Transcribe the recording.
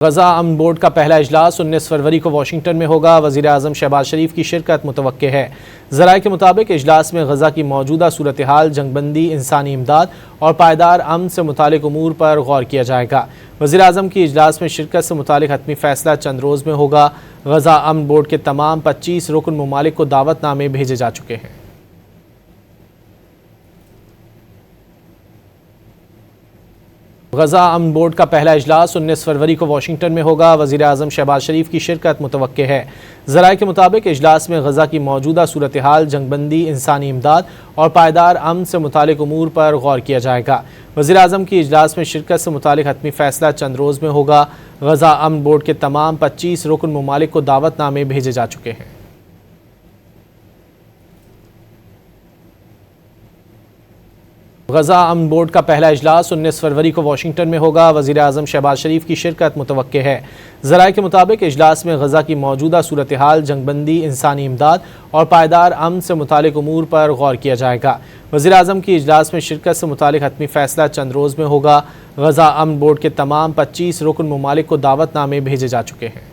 गजा अमन board का पहला इजलास 19 फरवरी को वाशिंगटन में होगा। वज़ीर आज़म शहबाज शरीफ की शिरकत मुतवक्के है। ज़राए के मुताबिक इजलास में गजा की मौजूदा सूरत हाल, जंगबंदी, इंसानी इमदाद और पायदार अमन से मुतालिक उमूर पर गौर किया जाएगा। वज़ीर आज़म की इजलास में शिरकत से मुतालिक हतमी फैसला चंद रोज़ में होगा। गजा अमन बोर्ड के तमाम 25 रुकन ममालिक को दावतनामे भेजे जा चुके हैं। गजा अमन बोर्ड का पहला इजलास 19 फरवरी को वाशिंगटन में होगा। वज़ीर आज़म शहबाज शरीफ की शिरकत मुतवक्के है। ज़राए के मुताबिक इजलास में गजा की मौजूदा सूरत हाल, जंगबंदी, इंसानी इमदाद और पायदार अमन से मुतालिक उमूर पर गौर किया जाएगा। वज़ीर आज़म की इजलास में शिरकत से मुतालिक हतमी फैसला चंद रोज़ में होगा। गजा अमन बोर्ड के तमाम 25 रुकन ममालिक को दावतनामे भेजे जा चुके हैं। गजा अमन बोर्ड का पहला इजलास 19 फरवरी को वाशिंगटन में होगा। वज़ीर आज़म शहबाज शरीफ की शिरकत मुतवक्के है। ज़राए के मुताबिक इजलास में गजा की मौजूदा सूरत हाल, जंगबंदी, इंसानी इमदाद और पायदार अमन से मुतालिक उमूर पर गौर किया जाएगा। वज़ीर आज़म की इजलास में शिरकत से मुतालिक हतमी फैसला चंद रोज़ में होगा। गजा अमन बोर्ड के तमाम 25 रुकन ममालिक को दावतनामे भेजे जा चुके हैं।